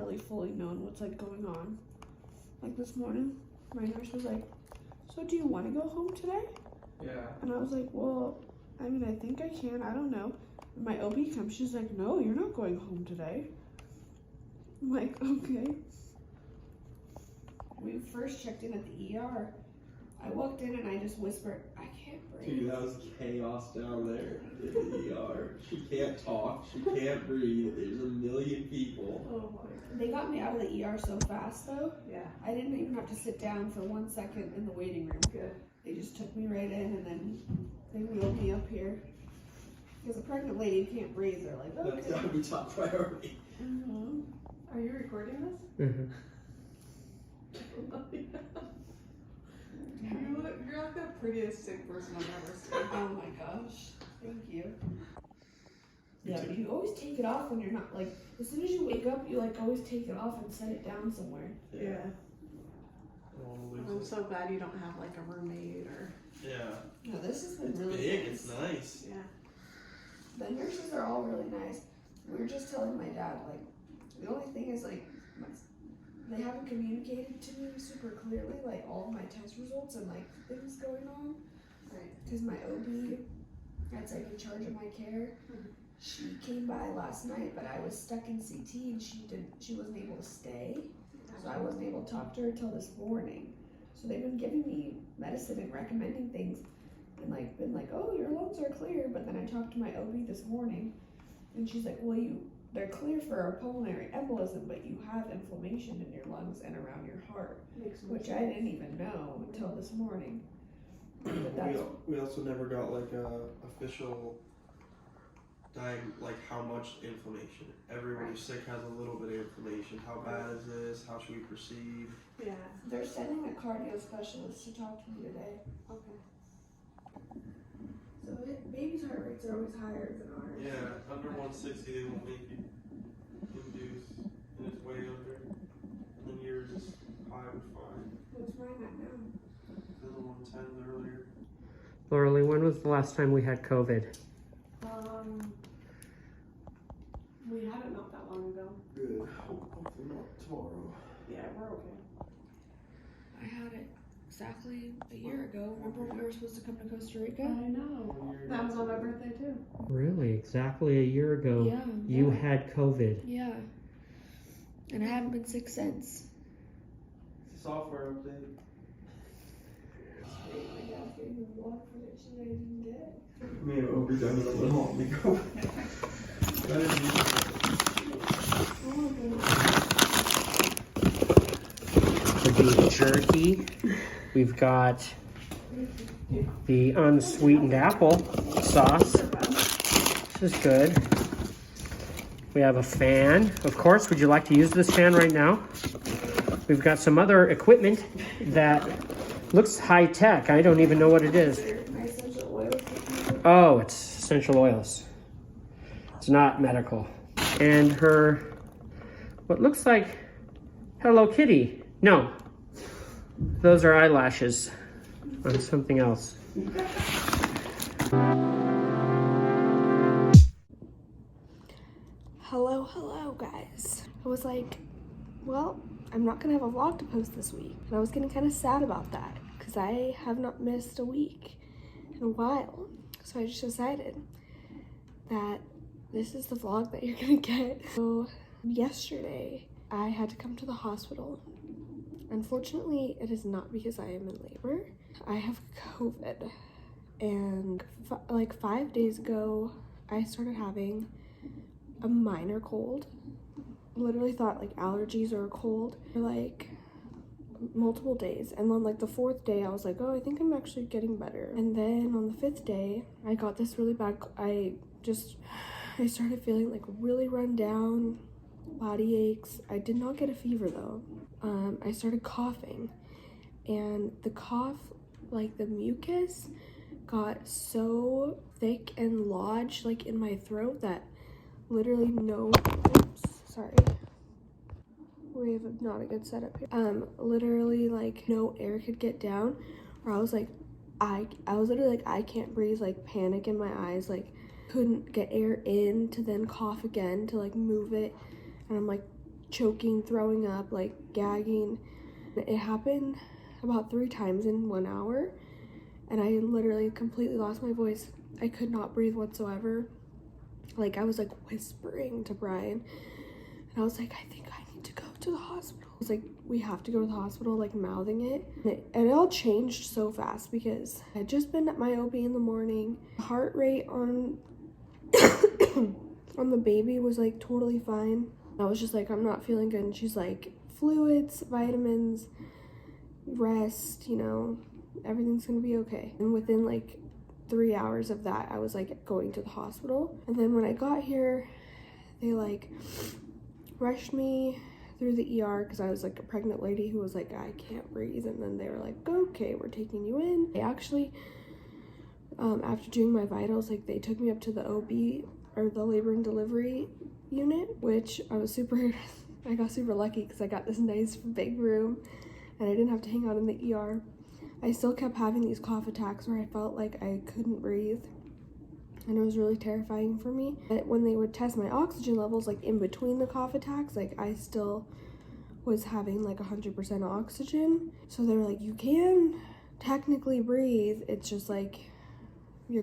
really fully known what's like going on. Like this morning, my nurse was like, so do you want to go home today? Yeah. And I was like, well, I mean, I think I can, I don't know. And my OB comes, she's like, no, you're not going home today. I'm like, okay. We first checked in at the ER. I walked in and I just whispered, I can't breathe. Dude, that was chaos down there in the ER. She can't talk, she can't breathe, there's a million people. Oh my god. They got me out of the ER so fast though. Yeah. I didn't even have to sit down for 1 second in the waiting room. Good. They just took me right in and then they wheeled me up here. Because a pregnant lady who can't breathe, they're like, okay. That's gotta be top priority. Mm-hmm. Are you recording this? Mm-hmm. You're like the prettiest sick person I've ever seen. Oh my gosh. Thank you. Yeah, but you always take it off when you're not, like, as soon as you wake up, you, like, always take it off and set it down somewhere. Yeah. Oh, I'm so glad you don't have like a roommate or. yeah. No, this has been It's really big, nice. it's nice. Yeah. The nurses are all really nice. We were just telling my dad, like, the only thing is, like, they haven't communicated to me super clearly, like, all of my test results and, like, things going on. Right. Because my OB, that's, like, in charge of my care, she came by last night, but I was stuck in CT and she wasn't able to stay. So I wasn't able to talk to her till this morning. So they've been giving me medicine and recommending things and, like, been like, oh, your lungs are clear. But then I talked to my OB this morning and she's like, well, they're clear for a pulmonary embolism, but you have inflammation in your lungs and around your heart, which I didn't even know until this morning. But that's, We also never got like a official like how much inflammation. Everyone who's sick has a little bit of inflammation. How bad is this? How should we proceed? Yeah. they're sending a cardio specialist to talk to me today. Okay. So baby's heart rates are always higher than ours. Yeah, under 160 they won't make you induce, and it's way under. And then yours is high with fine. What's mine at now? Then the 110s earlier. Laura Lee, when was the last time we had COVID? We had it not that long ago. Good. Hopefully not tomorrow. Yeah, we're okay. I had it exactly a year ago. Remember when we were supposed to come to Costa Rica? I know. That was on my birthday too. Really, exactly a year ago, Yeah. you had COVID. Yeah. And I haven't been sick since. Software update. My dad's getting the blood prediction I didn't get. Me and Obi done it a little while ago. The beef jerky. We've got the unsweetened apple sauce. This is good. We have a fan. Of course, would you like to use this fan right now? We've got some other equipment that looks high tech. I don't even know what it is. My essential oils. Oh, it's essential oils. It's not medical. And her, what looks like Hello Kitty. No, those are eyelashes on something else. Hello guys. I was like, well, I'm not gonna have a vlog to post this week. And I was getting kind of sad about that because I have not missed a week in a while. So I just decided that this is the vlog that you're gonna get. So yesterday I had to come to the hospital. Unfortunately, it is not because I am in labor. I have COVID, and like 5 days ago, I started having a minor cold. Literally thought like allergies or a cold for like multiple days, and then like the 4th day I was like, oh, I think I'm actually getting better. And then on the 5th day I got this really bad, I started feeling like really run down, body aches. I did not get a fever though. I started coughing, and the cough, like the mucus got so thick and lodged like in my throat that literally sorry, we have not a good setup here. Literally like no air could get down, or I was like, I was literally like, I can't breathe, like panic in my eyes, like couldn't get air in to then cough again to like move it. And I'm like, choking, throwing up, like gagging. It happened about 3 times in 1 hour, and I literally completely lost my voice. I could not breathe whatsoever. Like, I was like whispering to Brian, and I was like, I think I need to go to the hospital. I was like, we have to go to the hospital, like mouthing it. And it all changed so fast because I had just been at my OB in the morning. Heart rate on on the baby was like totally fine. I was just like, I'm not feeling good. And she's like, fluids, vitamins, rest, you know, everything's gonna be okay. And within like 3 hours of that, I was like going to the hospital. And then when I got here, they like rushed me through the ER because I was like a pregnant lady who was like, I can't breathe. And then they were like, okay, we're taking you in. They actually, after doing my vitals, like they took me up to the OB, or the labor and delivery unit, which I got super lucky because I got this nice big room and I didn't have to hang out in the ER. I still kept having these cough attacks where I felt like I couldn't breathe, and it was really terrifying for me. But when they would test my oxygen levels, like in between the cough attacks, like I still was having like 100% oxygen. So they were like, you can technically breathe, it's just like you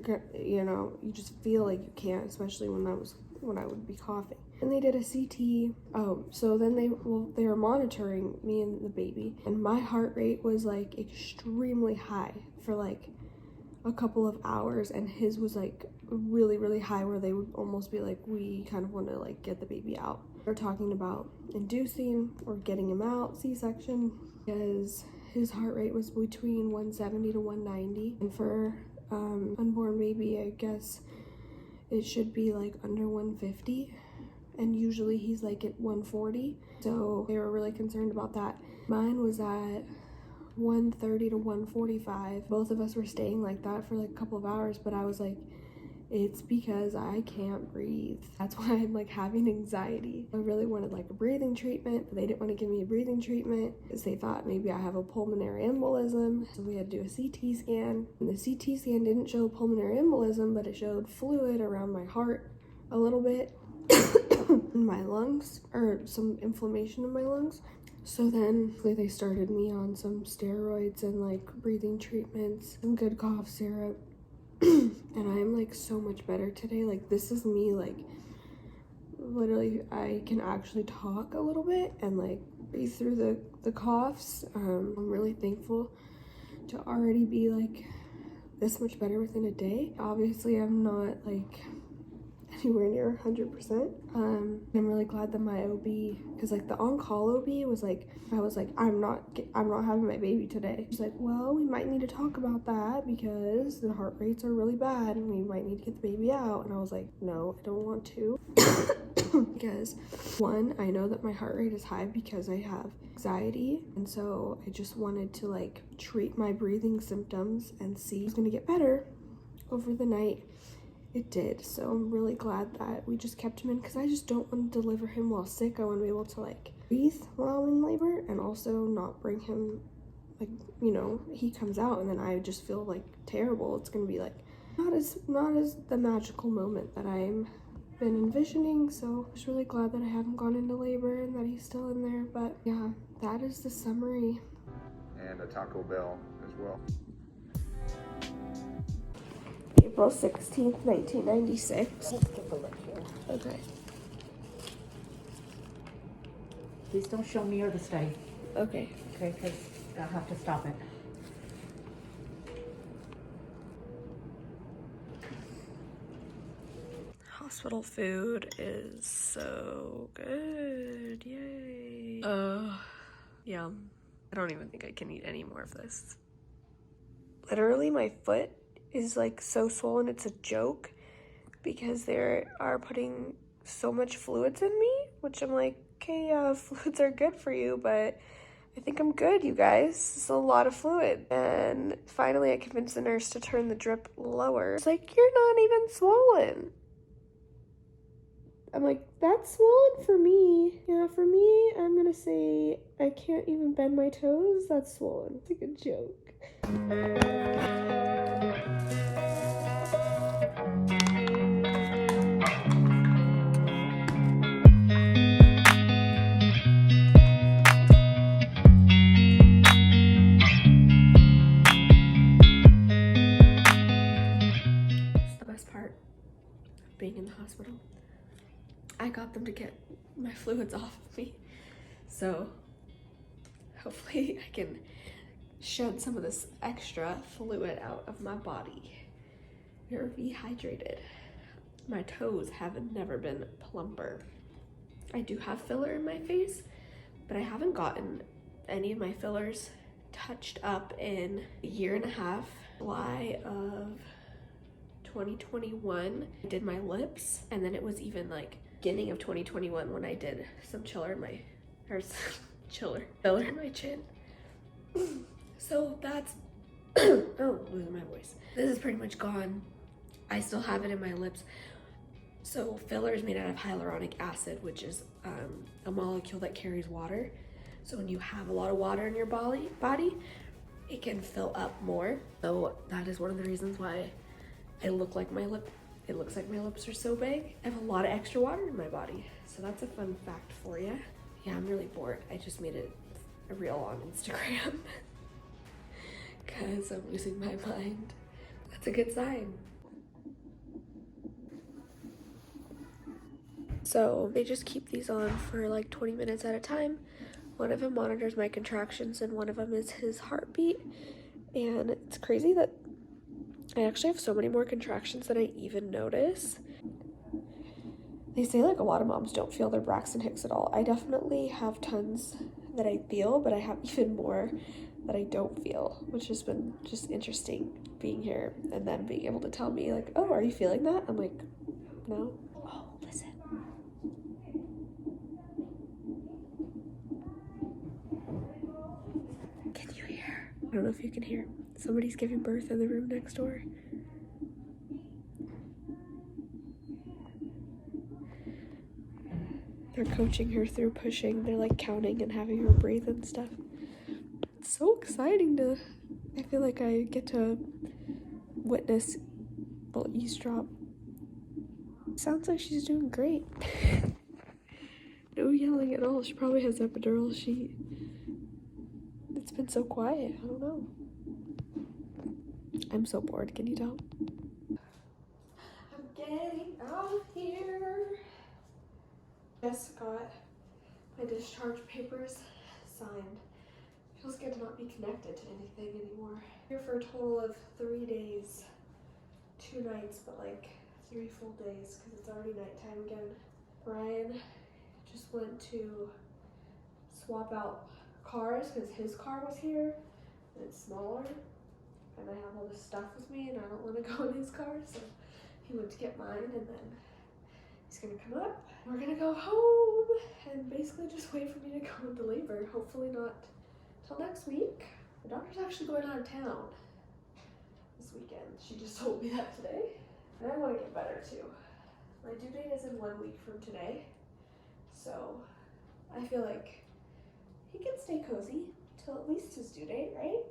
just feel like you can't, especially when I would be coughing. And they did a CT. So then they were monitoring me and the baby, and my heart rate was like extremely high for like a couple of hours, and his was like really, really high where they would almost be like, we kind of want to like get the baby out. They're talking about inducing or getting him out, C-section, because his heart rate was between 170 to 190, and for unborn baby, I guess it should be like under 150, and usually he's like at 140, so they were really concerned about that. Mine was at 130 to 145. Both of us were staying like that for like a couple of hours, but I was like, it's because I can't breathe. That's why I'm like having anxiety. I really wanted like a breathing treatment, but they didn't want to give me a breathing treatment because they thought maybe I have a pulmonary embolism. So we had to do a CT scan, and the CT scan didn't show pulmonary embolism, but it showed fluid around my heart a little bit in my lungs, or some inflammation in my lungs. So then they started me on some steroids and like breathing treatments, some good cough syrup. And I'm like so much better today. Like, this is me, like literally I can actually talk a little bit and like breathe through the coughs. I'm really thankful to already be like this much better within a day. Obviously I'm not like anywhere near 100%. I'm really glad that my OB, because like the on-call OB was like, I was like, I'm not having my baby today. She's like, well, we might need to talk about that because the heart rates are really bad and we might need to get the baby out. And I was like, no, I don't want to. Because one, I know that my heart rate is high because I have anxiety, and so I just wanted to like treat my breathing symptoms and see if it's gonna get better over the night. It did, so I'm really glad that we just kept him in, because I just don't want to deliver him while sick. I want to be able to like breathe while I'm in labor and also not bring him, like, you know, he comes out and then I just feel like terrible. It's gonna be like not as the magical moment that I'm been envisioning. So I'm just really glad that I haven't gone into labor and that he's still in there. But yeah, that is the summary. And a Taco Bell as well. April 16th, 1996. Let's take a look here. Okay. Please don't show me or the study, Okay. okay? Because I'll have to stop it. Hospital food is so good. Yay. Yum. I don't even think I can eat any more of this. Literally, my foot is like so swollen, it's a joke, because they are putting so much fluids in me, which I'm like, okay, fluids are good for you, but I think I'm good, you guys. It's a lot of fluid. And finally I convinced the nurse to turn the drip lower. It's like, you're not even swollen. I'm like, that's swollen for me. Yeah, for me, I'm gonna say I can't even bend my toes. That's swollen. It's like a joke. being in the hospital. I got them to get my fluids off of me. So hopefully I can shed some of this extra fluid out of my body. You're rehydrated. My toes have never been plumper. I do have filler in my face, but I haven't gotten any of my fillers touched up in a year and a half. July of 2021, I did my lips, and then it was even like beginning of 2021 when I did some filler in my chin. So that's oh, losing my voice. This is pretty much gone. I still have it in my lips. So filler is made out of hyaluronic acid, which is a molecule that carries water. So when you have a lot of water in your body, it can fill up more. So that is one of the reasons why it looks like my lips are so big. I have a lot of extra water in my body. So that's a fun fact for you. Yeah, I'm really bored. I just made it a reel on Instagram because I'm losing my mind. That's a good sign. So they just keep these on for like 20 minutes at a time. One of them monitors my contractions and one of them is his heartbeat. And it's crazy that I actually have so many more contractions than I even notice. They say like a lot of moms don't feel their Braxton Hicks at all. I definitely have tons that I feel, but I have even more that I don't feel, which has been just interesting being here and then being able to tell me like, oh, are you feeling that? I'm like, no. Oh, listen. Can you hear? I don't know if you can hear. Somebody's giving birth in the room next door. They're coaching her through pushing. They're like counting and having her breathe and stuff. It's so exciting I feel like I get to witness, well, eavesdrop. Sounds like she's doing great. No yelling at all. She probably has epidural. It's been so quiet. I don't know. I'm so bored. Can you tell? I'm getting out of here. Just got my discharge papers signed. Feels good to not be connected to anything anymore. Here for a total of 3 days, 2 nights, but like 3 full days because it's already nighttime again. Ryan just went to swap out cars because his car was here and it's smaller and I have all this stuff with me and I don't want to go in his car, so he went to get mine and then he's gonna come up. We're gonna go home and basically just wait for me to go into labor. Hopefully not till next week. The doctor's actually going out of town this weekend. She just told me that today. And I want to get better too. My due date is in 1 week from today. So I feel like he can stay cozy till at least his due date, right?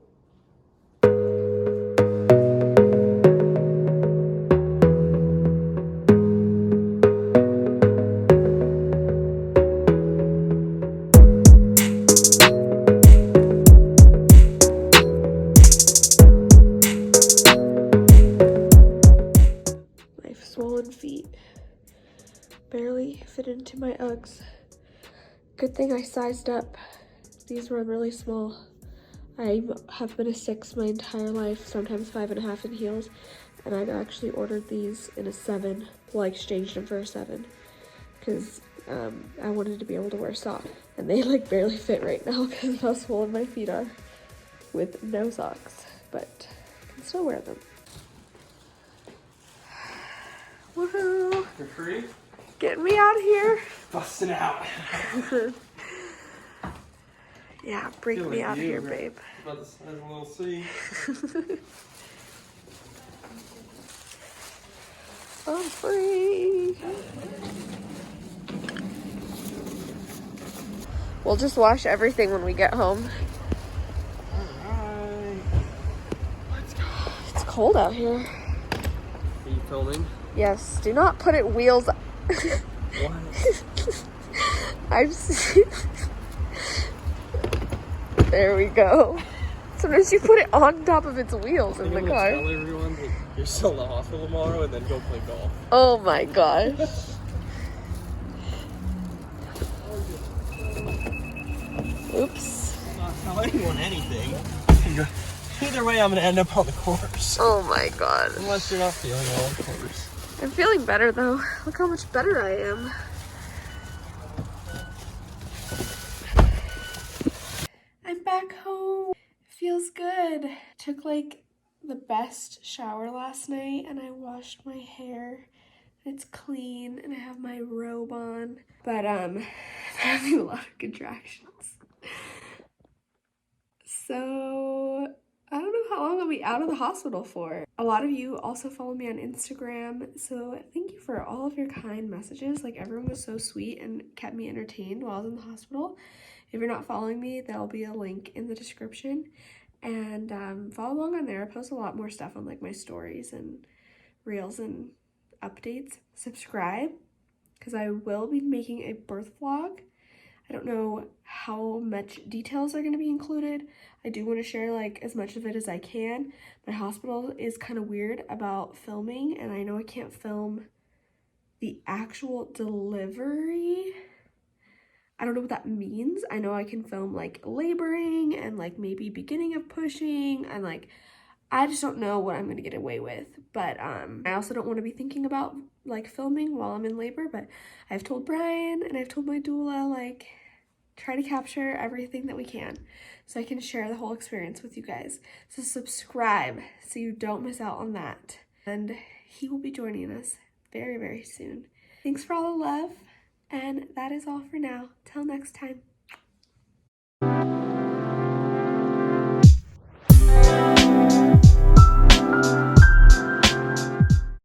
Feet barely fit into my Uggs. Good thing I sized up. These run really small. I have been a 6 my entire life, sometimes 5.5 in heels, and I've actually ordered these in a 7. Well, I exchanged them for a 7 because I wanted to be able to wear socks, and they like barely fit right now because of how swollen my feet are with no socks, but I can still wear them. Woohoo! You're free? Getting me out of here. Busting out. Yeah, break Feel me like out of you, here, right? babe. About the size of a little C. I'm free. We'll just wash everything when we get home. Alright. Let's go. It's cold out here. Are you filming? Yes, do not put it wheels. What? I've seen. There we go. Sometimes you put it on top of its wheels in the I'm gonna car. tell everyone that you're still in the hospital tomorrow and then go play golf. Oh my gosh. Oops. Not tell anyone anything. Either way, I'm gonna end up on the course. Oh my god. Unless you're not feeling well, of course. I'm feeling better though. Look how much better I am. I'm back home. It feels good. Took like the best shower last night and I washed my hair. It's clean and I have my robe on. But I'm having a lot of contractions. So I don't know how long I'll be out of the hospital for. A lot of you also follow me on Instagram, so thank you for all of your kind messages. Like, everyone was so sweet and kept me entertained while I was in the hospital. If you're not following me, there'll be a link in the description. And follow along on there. I post a lot more stuff on like my stories and reels and updates. Subscribe, because I will be making a birth vlog. I don't know how much details are going to be included. I do want to share like as much of it as I can. My hospital is kind of weird about filming, and I know I can't film the actual delivery. I don't know what that means. I know I can film like laboring and like maybe beginning of pushing, and like I just don't know what I'm going to get away with. But I also don't want to be thinking about like filming while I'm in labor, but I've told Brian and I've told my doula, like, try to capture everything that we can so I can share the whole experience with you guys. So subscribe so you don't miss out on that. And he will be joining us very, very soon. Thanks for all the love, and that is all for now. Till next time.